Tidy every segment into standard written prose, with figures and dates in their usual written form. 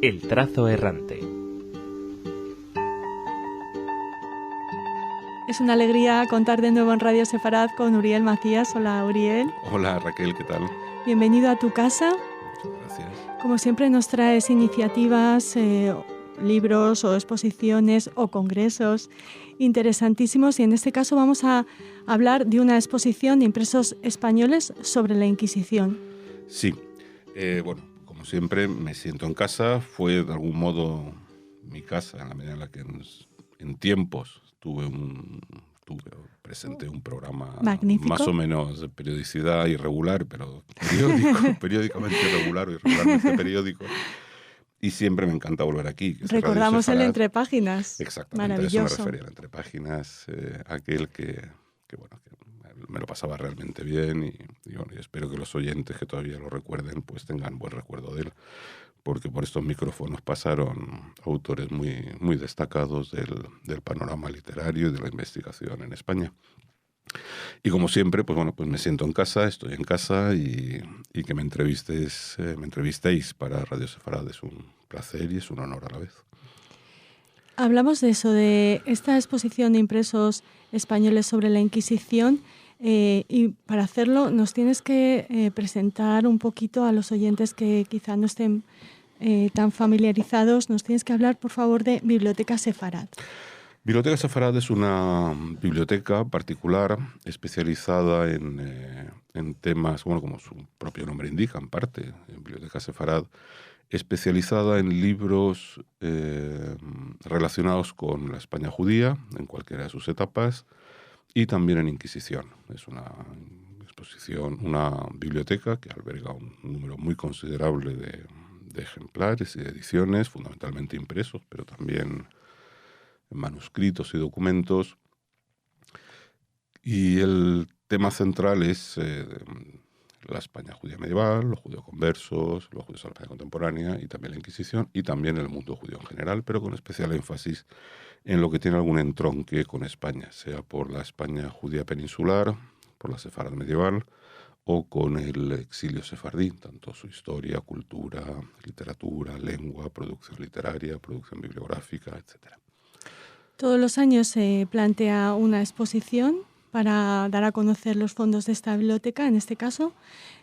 El trazo errante. Es una alegría contar de nuevo en Radio Sefarad con Uriel Macías. Hola, Uriel. Hola, Raquel, ¿qué tal? Bienvenido a tu casa. Muchas gracias. Como siempre nos traes iniciativas, libros o exposiciones o congresos interesantísimos, y en este caso vamos a hablar de una exposición de impresos españoles sobre la Inquisición. Sí, bueno, como siempre me siento en casa. Fue de algún modo mi casa en la medida en la que en tiempos presenté un programa magnífico, más o menos de periodicidad irregular, pero periódicamente irregular o irregularmente periódico. Y siempre me encanta volver aquí. Recordamos el Entre Páginas. Exactamente, maravilloso. A eso me refería, el Entre Páginas, aquel que me lo pasaba realmente bien y bueno, y espero que los oyentes que todavía lo recuerden pues tengan buen recuerdo de él, porque por estos micrófonos pasaron autores muy, muy destacados del panorama literario y de la investigación en España. Y como siempre, pues bueno, pues me siento en casa, estoy en casa y que me entrevistéis para Radio Sefarad es un placer y es un honor a la vez. Hablamos de eso, de esta exposición de impresos españoles sobre la Inquisición, y para hacerlo nos tienes que presentar un poquito a los oyentes que quizá no estén tan familiarizados. Nos tienes que hablar, por favor, de Biblioteca Sefarad. Biblioteca Sefarad es una biblioteca particular especializada en temas, bueno, como su propio nombre indica, en parte, en Biblioteca Sefarad, especializada en libros relacionados con la España judía, en cualquiera de sus etapas, y también en Inquisición. Es una biblioteca que alberga un número muy considerable de ejemplares y de ediciones, fundamentalmente impresos, pero también manuscritos y documentos. Y el tema central es la España judía medieval, los judíos conversos, los judíos de la España contemporánea y también la Inquisición y también el mundo judío en general, pero con especial énfasis en lo que tiene algún entronque con España, sea por la España judía peninsular, por la Sefarad medieval o con el exilio sefardí, tanto su historia, cultura, literatura, lengua, producción literaria, producción bibliográfica, etc. Todos los años se plantea una exposición para dar a conocer los fondos de esta biblioteca. En este caso,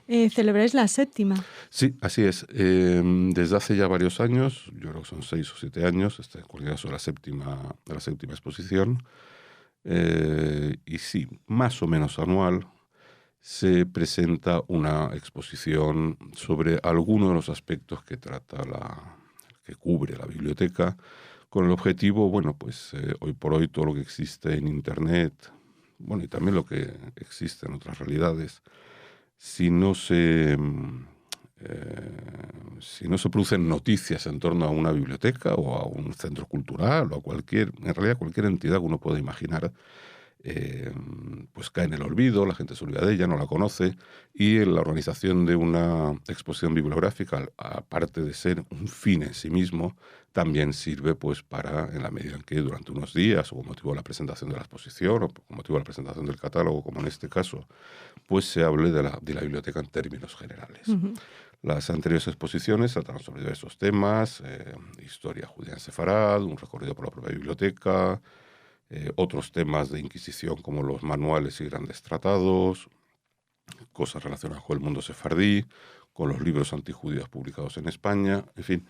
celebráis la 7ª. Sí, así es. Desde hace ya varios años, yo creo que son 6 o 7 años, en cualquier caso la séptima exposición, y sí, más o menos anual, se presenta una exposición sobre algunos de los aspectos que que cubre la biblioteca, con el objetivo, bueno, pues hoy por hoy todo lo que existe en Internet, bueno, y también lo que existe en otras realidades, si no se producen noticias en torno a una biblioteca o a un centro cultural o a en realidad cualquier entidad que uno pueda imaginar, pues cae en el olvido, la gente se olvida de ella, no la conoce, y la organización de una exposición bibliográfica, aparte de ser un fin en sí mismo, también sirve pues para, en la medida en que durante unos días, o con motivo de la presentación de la exposición, o con motivo de la presentación del catálogo, como en este caso, pues se hable de la biblioteca en términos generales. Uh-huh. Las anteriores exposiciones trataron sobre diversos temas, historia judía en Sefarad, un recorrido por la propia biblioteca, otros temas de Inquisición como los manuales y grandes tratados, cosas relacionadas con el mundo sefardí, con los libros antijudíos publicados en España, en fin,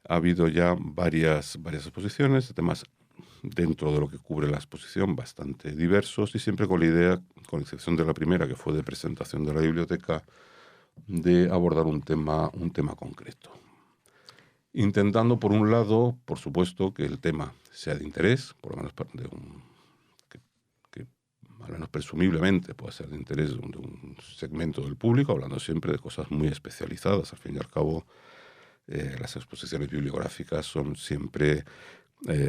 ha habido ya varias exposiciones de temas dentro de lo que cubre la exposición bastante diversos y siempre con la idea, con excepción de la primera que fue de presentación de la biblioteca, de abordar un tema concreto. Intentando, por un lado, por supuesto, que el tema sea de interés, por lo menos que al menos presumiblemente pueda ser de interés de un segmento del público, hablando siempre de cosas muy especializadas. Al fin y al cabo, las exposiciones bibliográficas son siempre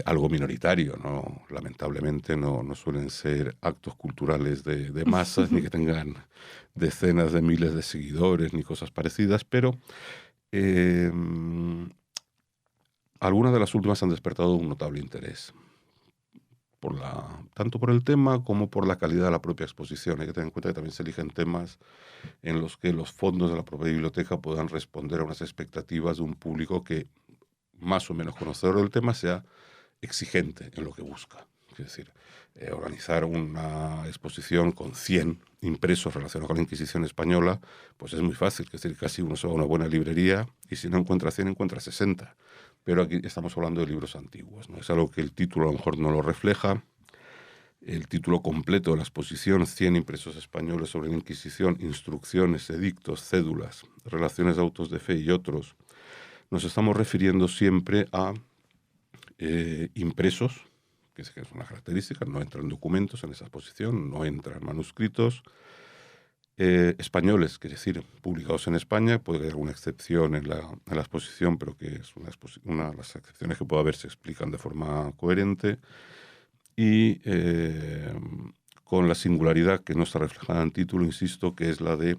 algo minoritario, ¿no? Lamentablemente no suelen ser actos culturales de masas, ni que tengan decenas de miles de seguidores, ni cosas parecidas, pero algunas de las últimas han despertado un notable interés, tanto por el tema como por la calidad de la propia exposición. Hay que tener en cuenta que también se eligen temas en los que los fondos de la propia biblioteca puedan responder a unas expectativas de un público que más o menos conocedor del tema sea exigente en lo que busca. Es decir, organizar una exposición con 100 impresos relacionados con la Inquisición española, pues es muy fácil. Es decir, casi uno se va a una buena librería y si no encuentra 100, encuentra 60. Pero aquí estamos hablando de libros antiguos, ¿no? Es algo que el título a lo mejor no lo refleja. El título completo de la exposición, 100 impresos españoles sobre la Inquisición, instrucciones, edictos, cédulas, relaciones de autos de fe y otros. Nos estamos refiriendo siempre a impresos, que es una característica, no entran documentos en esa exposición, no entran manuscritos, españoles, es decir, publicados en España. Puede haber alguna excepción en la exposición, pero que es una de las excepciones que puede haber se explican de forma coherente. Y con la singularidad que no está reflejada en el título, insisto, que es la de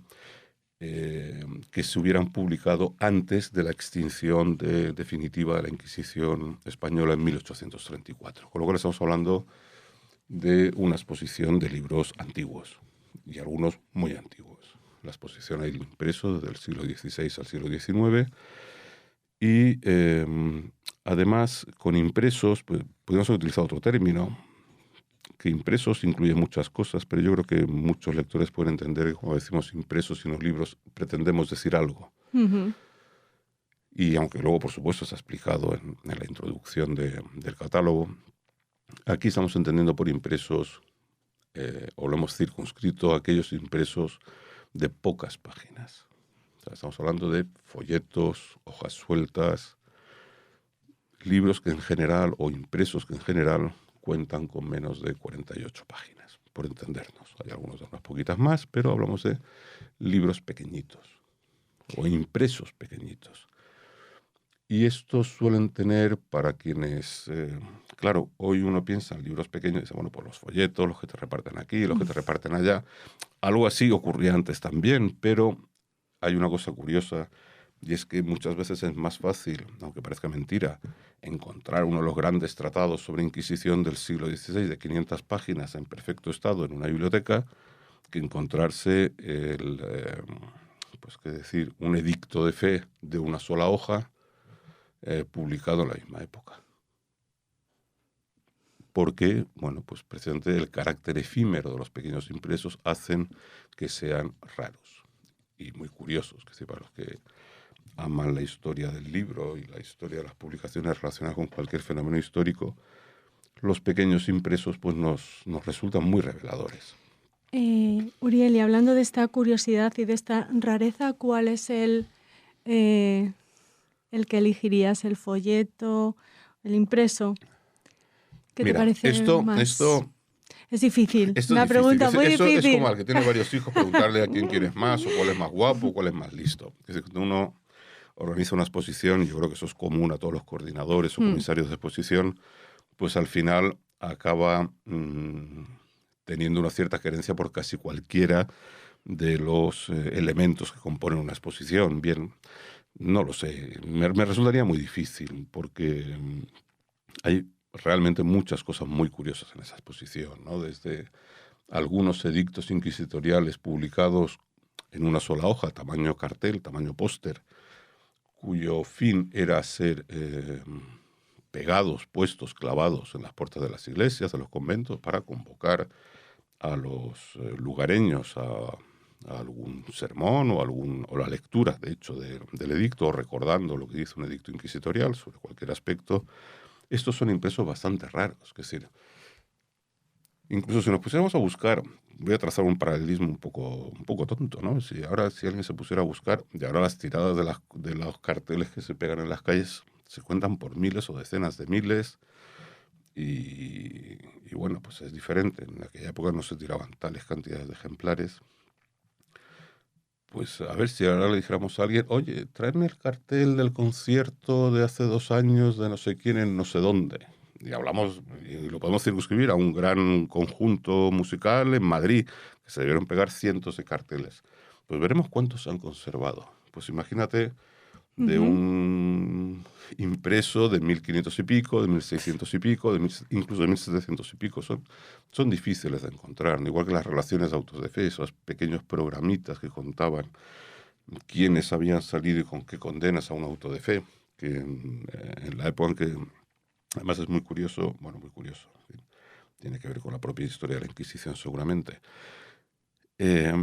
que se hubieran publicado antes de la extinción definitiva de la Inquisición española en 1834. Con lo cual estamos hablando de una exposición de libros antiguos, y algunos muy antiguos. La exposición hay impreso desde el siglo XVI al siglo XIX, y además con impresos, pues, podríamos haber utilizado otro término, que impresos incluye muchas cosas, pero yo creo que muchos lectores pueden entender que cuando decimos impresos en los libros pretendemos decir algo. Uh-huh. Y aunque luego, por supuesto, está explicado en la introducción del catálogo, aquí estamos entendiendo por impresos, o lo hemos circunscrito a aquellos impresos de pocas páginas. O sea, estamos hablando de folletos, hojas sueltas, libros que en general, o impresos que en general, cuentan con menos de 48 páginas, por entendernos. Hay algunos de unas poquitas más, pero hablamos de libros pequeñitos o impresos pequeñitos. Y estos suelen tener, para quienes, claro, hoy uno piensa en libros pequeños y dice, bueno, pues los folletos, los que te reparten aquí, los que te reparten allá. Algo así ocurría antes también, pero hay una cosa curiosa, y es que muchas veces es más fácil, aunque parezca mentira, encontrar uno de los grandes tratados sobre Inquisición del siglo XVI de 500 páginas en perfecto estado en una biblioteca, que encontrarse un edicto de fe de una sola hoja publicado en la misma época. Porque, bueno, pues precisamente el carácter efímero de los pequeños impresos hacen que sean raros y muy curiosos, que para los que aman la historia del libro y la historia de las publicaciones relacionadas con cualquier fenómeno histórico, los pequeños impresos pues nos resultan muy reveladores. Uriel, y hablando de esta curiosidad y de esta rareza, ¿cuál es el que elegirías? ¿El folleto, el impreso? ¿Qué te parece más? Es difícil. Una pregunta muy difícil. Es como al que tiene varios hijos, preguntarle a quién quieres más, o cuál es más guapo, cuál es más listo. Es decir, cuando uno organiza una exposición, yo creo que eso es común a todos los coordinadores o comisarios de exposición, pues al final acaba teniendo una cierta querencia por casi cualquiera de los elementos que componen una exposición. Bien, no lo sé, me resultaría muy difícil, porque hay realmente muchas cosas muy curiosas en esa exposición, ¿no? Desde algunos edictos inquisitoriales publicados en una sola hoja, tamaño cartel, tamaño póster, cuyo fin era ser pegados, puestos, clavados en las puertas de las iglesias, de los conventos, para convocar a los lugareños a algún sermón o la lectura, de hecho, del edicto, o recordando lo que dice un edicto inquisitorial sobre cualquier aspecto. Estos son impresos bastante raros, es decir, incluso si nos pusiéramos a buscar, voy a trazar un paralelismo un poco tonto, ¿no? Si alguien se pusiera a buscar, y ahora las tiradas de los carteles que se pegan en las calles se cuentan por miles o decenas de miles, y bueno, pues es diferente. En aquella época no se tiraban tales cantidades de ejemplares. Pues a ver si ahora le dijéramos a alguien, oye, tráeme el cartel del concierto de hace 2 años de no sé quién en no sé dónde. Y hablamos, y lo podemos circunscribir a un gran conjunto musical en Madrid, que se debieron pegar cientos de carteles. Pues veremos cuántos se han conservado. Pues imagínate de un impreso de 1500 y pico, de 1600 y pico, incluso de 1700 y pico. Son difíciles de encontrar, igual que las relaciones de autos de fe, esos pequeños programitas que contaban quiénes habían salido y con qué condenas a un auto de fe, que en la época en que, además es muy curioso, tiene que ver con la propia historia de la Inquisición seguramente, eh,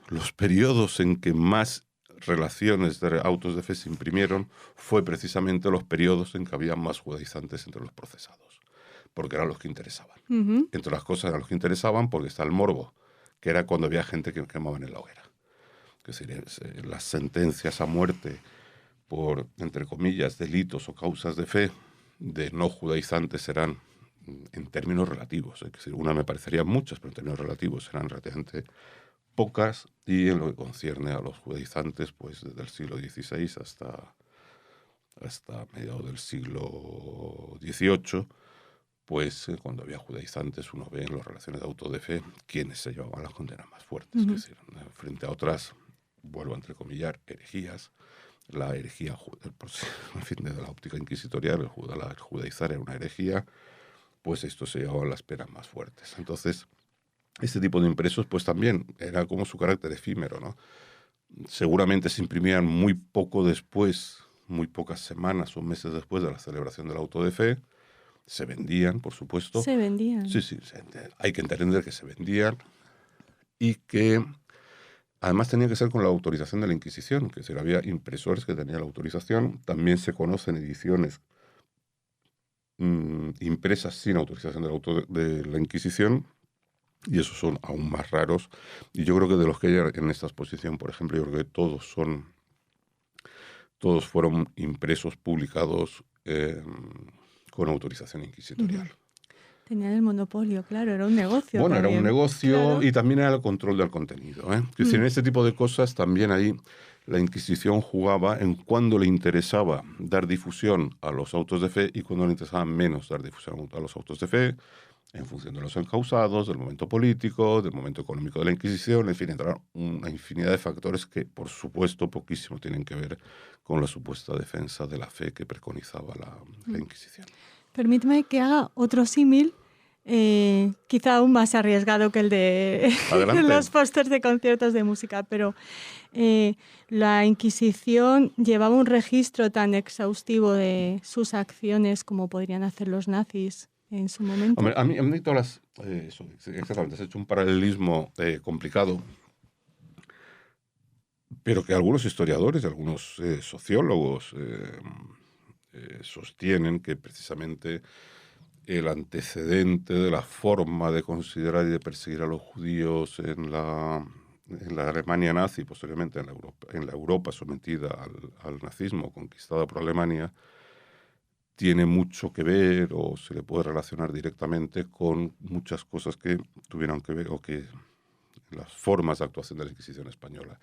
los periodos en que más relaciones de autos de fe se imprimieron fue precisamente los periodos en que había más judaizantes entre los procesados, porque eran los que interesaban. Ujú. Entre las cosas eran los que interesaban porque está el morbo, que era cuando había gente que quemaban en la hoguera. Es decir, las sentencias a muerte por, entre comillas, delitos o causas de fe de no judaizantes eran en términos relativos. Es decir, una me parecerían muchas, pero en términos relativos eran relativamente pocas, y en lo que concierne a los judaizantes, pues desde el siglo XVI hasta mediados del siglo XVIII, pues cuando había judaizantes uno ve en las relaciones de auto de fe quienes se llevaban las condenas más fuertes. Ujú. Es decir, frente a otras, vuelvo a entrecomillar, herejías, la herejía, en fin, desde la óptica inquisitorial, el judaizar era una herejía, pues esto se llevaban las penas más fuertes. Entonces, este tipo de impresos, pues también era como su carácter efímero, ¿no? Seguramente se imprimían muy poco después, muy pocas semanas o meses después de la celebración del auto de fe. Se vendían, por supuesto. Se vendían. Sí, hay que entender que se vendían y que además tenía que ser con la autorización de la Inquisición, que es decir, había impresores que tenían la autorización. También se conocen ediciones impresas sin autorización de la Inquisición, y esos son aún más raros. Y yo creo que de los que hay en esta exposición, por ejemplo, yo creo que todos fueron impresos, publicados con autorización inquisitorial. Ujú. Tenían el monopolio, claro, era un negocio Bueno, también. era un negocio, Claro. y también era el control del contenido. Es decir, en este tipo de cosas también ahí la Inquisición jugaba en cuándo le interesaba dar difusión a los autos de fe y cuándo le interesaba menos dar difusión a los autos de fe, en función de los encausados, del momento político, del momento económico de la Inquisición. En fin, entraron una infinidad de factores que, por supuesto, poquísimo tienen que ver con la supuesta defensa de la fe que preconizaba la Inquisición. Permíteme que haga otro símil, quizá aún más arriesgado que el de Adelante. los pósters de conciertos de música, pero la Inquisición llevaba un registro tan exhaustivo de sus acciones como podrían hacer los nazis en su momento. Hombre, a mí todas las... exactamente, has hecho un paralelismo complicado, pero que algunos historiadores y algunos sociólogos sostienen que precisamente el antecedente de la forma de considerar y de perseguir a los judíos en la Alemania nazi, posteriormente en la Europa sometida al nazismo, conquistada por Alemania, tiene mucho que ver o se le puede relacionar directamente con muchas cosas que tuvieron que ver o que las formas de actuación de la Inquisición española.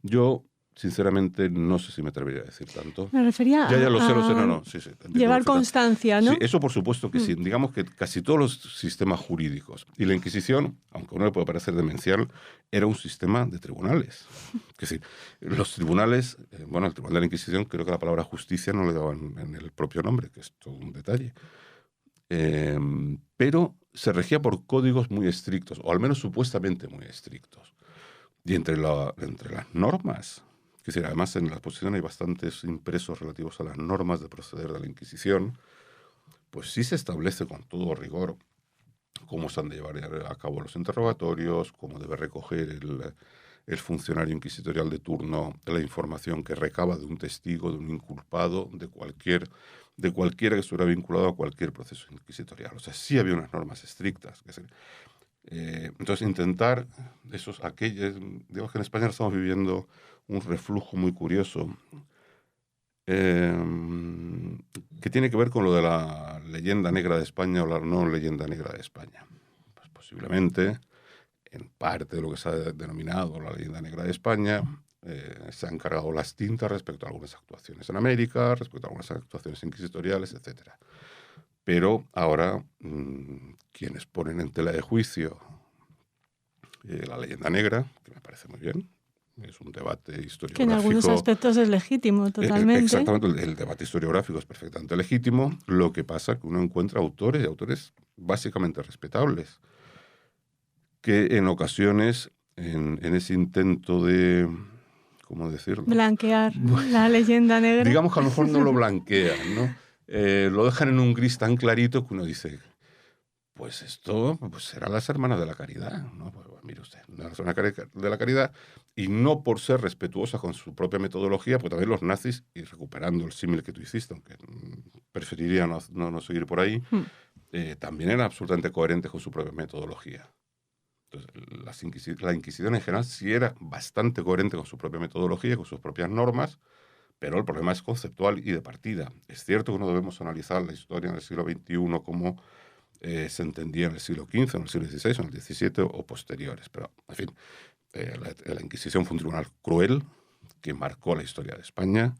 Yo, sinceramente, no sé si me atrevería a decir tanto. Me refería Ya a lo sé, no, sí, llevar constancia, ¿no? Sí, eso por supuesto que sí. Digamos que casi todos los sistemas jurídicos, y la Inquisición, aunque a uno le pueda parecer demencial, era un sistema de tribunales. Es decir, los tribunales, el Tribunal de la Inquisición, creo que la palabra justicia no le daban en el propio nombre, que es todo un detalle. Pero se regía por códigos muy estrictos, o al menos supuestamente muy estrictos. Y entre las normas, es decir, además en la exposición hay bastantes impresos relativos a las normas de proceder de la Inquisición, pues sí se establece con todo rigor cómo se han de llevar a cabo los interrogatorios, cómo debe recoger el funcionario inquisitorial de turno la información que recaba de un testigo, de un inculpado, de cualquiera que estuviera vinculado a cualquier proceso inquisitorial. O sea, sí había unas normas estrictas. Entonces, intentar digamos que en España estamos viviendo un reflujo muy curioso que tiene que ver con lo de la leyenda negra de España o la no leyenda negra de España. Pues posiblemente, en parte de lo que se ha denominado la leyenda negra de España, se han cargado las tintas respecto a algunas actuaciones en América, respecto a algunas actuaciones inquisitoriales, etc. Pero ahora, quienes ponen en tela de juicio la leyenda negra, que me parece muy bien, es un debate historiográfico. Que en algunos aspectos es legítimo, totalmente. Exactamente, el debate historiográfico es perfectamente legítimo. Lo que pasa es que uno encuentra autores, y autores básicamente respetables, que en ocasiones, en ese intento de cómo decirlo. Blanquear la leyenda negra. Digamos que a lo mejor no lo blanquean, ¿no? Lo dejan en un gris tan clarito que uno dice, pues esto pues serán las hermanas de la caridad, ¿no? Pues, mire usted, las hermanas de la caridad, y no por ser respetuosas con su propia metodología, pues también los nazis, y recuperando el símil que tú hiciste, aunque preferiría no seguir por ahí, también eran absolutamente coherentes con su propia metodología. Entonces, la Inquisición en general sí era bastante coherente con su propia metodología, con sus propias normas, pero el problema es conceptual y de partida. Es cierto que no debemos analizar la historia en el siglo XXI como se entendía en el siglo XV, en el siglo XVI, en el XVII o posteriores, pero, en fin, la Inquisición fue un tribunal cruel que marcó la historia de España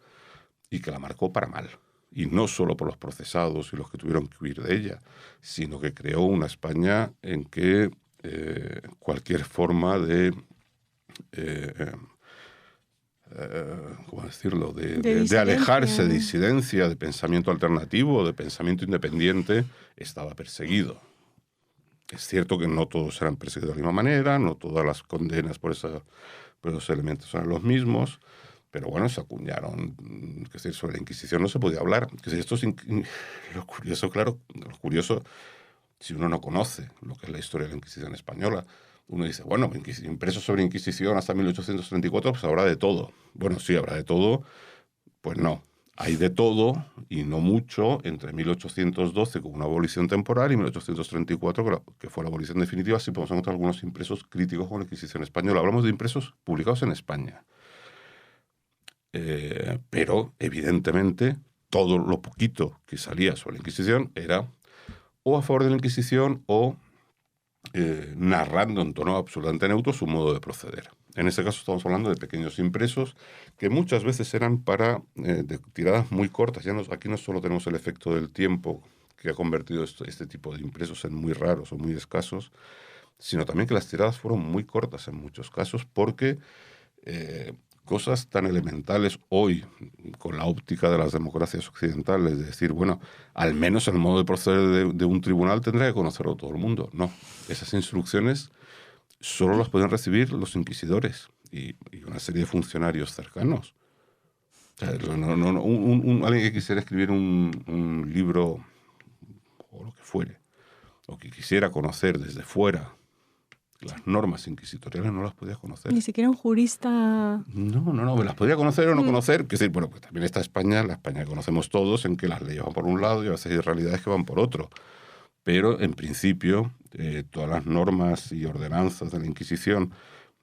y que la marcó para mal. Y no solo por los procesados y los que tuvieron que huir de ella, sino que creó una España en que cualquier forma de, ¿cómo decirlo?, de alejarse, de disidencia, de pensamiento alternativo, de pensamiento independiente, estaba perseguido. Es cierto que no todos eran perseguidos de la misma manera, no todas las condenas por esos elementos eran los mismos, pero bueno, se acuñaron, que decir, sobre la Inquisición no se podía hablar. Que esto es lo curioso, claro, lo curioso, si uno no conoce lo que es la historia de la Inquisición española, uno dice, bueno, impresos sobre Inquisición hasta 1834, pues habrá de todo. Bueno, sí, habrá de todo, pues no. Hay de todo, y no mucho, entre 1812, con una abolición temporal, y 1834, que fue la abolición definitiva. Sí podemos encontrar algunos impresos críticos con la Inquisición española. Hablamos de impresos publicados en España. Pero, evidentemente, todo lo poquito que salía sobre la Inquisición era o a favor de la Inquisición o narrando en tono absolutamente neutro su modo de proceder. En este caso estamos hablando de pequeños impresos que muchas veces eran para de tiradas muy cortas. Aquí no solo tenemos el efecto del tiempo que ha convertido este tipo de impresos en muy raros o muy escasos, sino también que las tiradas fueron muy cortas en muchos casos porque cosas tan elementales hoy, con la óptica de las democracias occidentales, de decir, bueno, al menos el modo de proceder de un tribunal tendría que conocerlo todo el mundo. No, esas instrucciones solo las pueden recibir los inquisidores y una serie de funcionarios cercanos. O sea, alguien que quisiera escribir un libro o lo que fuere, o que quisiera conocer desde fuera las normas inquisitoriales, no las podía conocer. Ni siquiera un jurista... No, me las podía conocer o no conocer. Que decir, bueno, pues también está España, la España que conocemos todos, en que las leyes van por un lado y a veces hay realidades que van por otro. Pero, en principio, todas las normas y ordenanzas de la Inquisición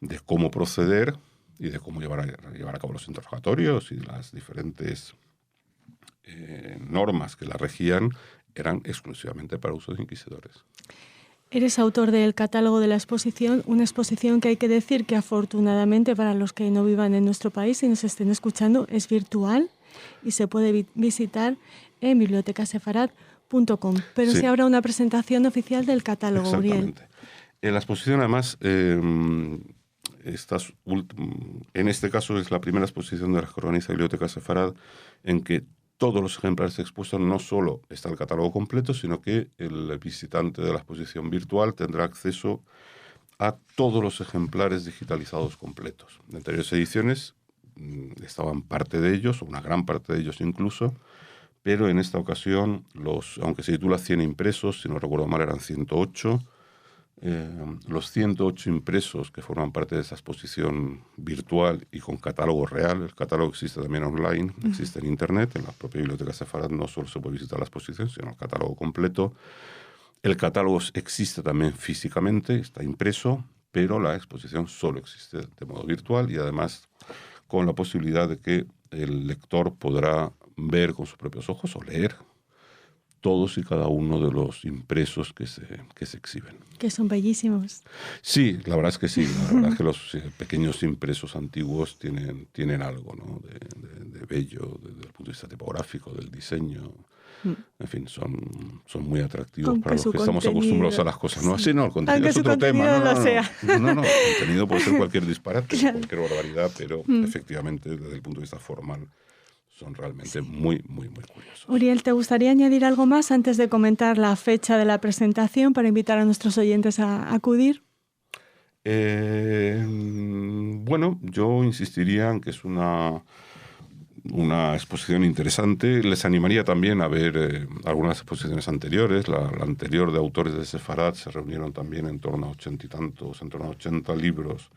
de cómo proceder y de cómo llevar a cabo los interrogatorios y las diferentes normas que la regían eran exclusivamente para uso de inquisidores. Eres autor del catálogo de la exposición, una exposición que hay que decir que afortunadamente para los que no vivan en nuestro país y nos estén escuchando es virtual y se puede visitar en bibliotecasefarad.com. Pero sí habrá una presentación oficial del catálogo, Uriel. En la exposición, además, en este caso es la primera exposición de la Crónica Biblioteca Sefarad en que todos los ejemplares expuestos no solo está el catálogo completo, sino que el visitante de la exposición virtual tendrá acceso a todos los ejemplares digitalizados completos. En anteriores ediciones estaban parte de ellos, o una gran parte de ellos incluso, pero en esta ocasión, aunque se titula 100 impresos, si no recuerdo mal eran 108, los 108 impresos que forman parte de esa exposición virtual y con catálogo real. El catálogo existe también online, existe en internet, en la propia Biblioteca Sefarad no solo se puede visitar la exposición, sino el catálogo completo. El catálogo existe también físicamente, está impreso, pero la exposición solo existe de modo virtual y además con la posibilidad de que el lector podrá ver con sus propios ojos o leer todos y cada uno de los impresos que se exhiben. Que son bellísimos. Sí, la verdad es que sí. La verdad es que los pequeños impresos antiguos tienen algo, ¿no? de bello, desde el punto de vista tipográfico, del diseño. En fin, son muy atractivos para los que estamos acostumbrados a las cosas. No, así no, el contenido es otro tema. No, el contenido puede ser cualquier disparate, cualquier barbaridad, pero efectivamente, desde el punto de vista formal, son realmente muy, muy, muy curiosos. Uriel, ¿te gustaría añadir algo más antes de comentar la fecha de la presentación para invitar a nuestros oyentes a acudir? Bueno, yo insistiría en que es una exposición interesante. Les animaría también a ver algunas exposiciones anteriores. La anterior de autores de Sefarad se reunieron también en torno a 80 y tantos, en torno a 80 libros,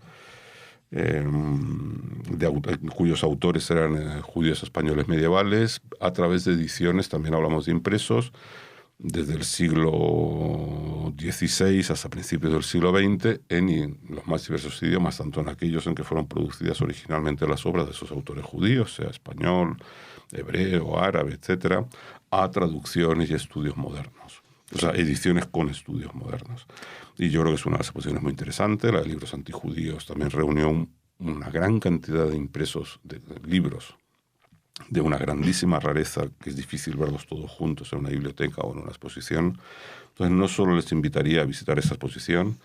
cuyos autores eran judíos españoles medievales. A través de ediciones también hablamos de impresos, desde el siglo XVI hasta principios del siglo XX, en los más diversos idiomas, tanto en aquellos en que fueron producidas originalmente las obras de esos autores judíos, sea español, hebreo, árabe, etcétera, a traducciones y estudios modernos. O sea, ediciones con estudios modernos. Y yo creo que es una de las exposiciones muy interesantes. La de libros antijudíos también reunió una gran cantidad de impresos de libros de una grandísima rareza, que es difícil verlos todos juntos en una biblioteca o en una exposición. Entonces, no solo les invitaría a visitar esa exposición,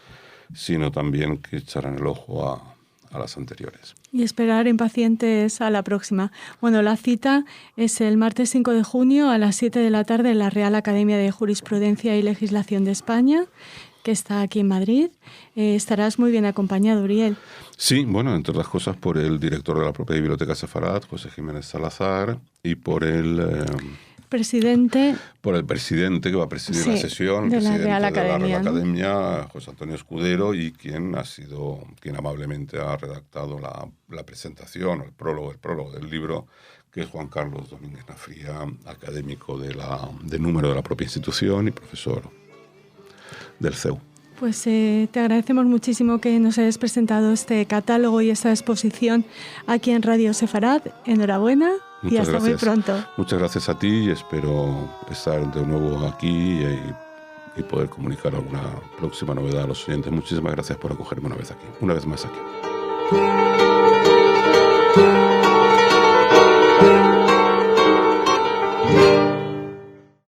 sino también que echaran el ojo a las anteriores. Y esperar impacientes a la próxima. Bueno, la cita es el martes 5 de junio a las 7 de la tarde en la Real Academia de Jurisprudencia y Legislación de España, que está aquí en Madrid. Estarás muy bien acompañado, Uriel. Sí, bueno, entre otras cosas por el director de la propia Biblioteca Sefarad, José Jiménez Salazar, y por el presidente que va a presidir la sesión, de presidente la de la Real ¿no? Academia, José Antonio Escudero, y quien amablemente ha redactado la presentación, el prólogo del libro, que es Juan Carlos Domínguez Nafría, académico de número de la propia institución y profesor del CEU. Pues te agradecemos muchísimo que nos hayas presentado este catálogo y esta exposición aquí en Radio Sefarad. Enhorabuena y hasta muy pronto. Muchas gracias a ti y espero estar de nuevo aquí y poder comunicar alguna próxima novedad a los oyentes. Muchísimas gracias por acogerme una vez más aquí.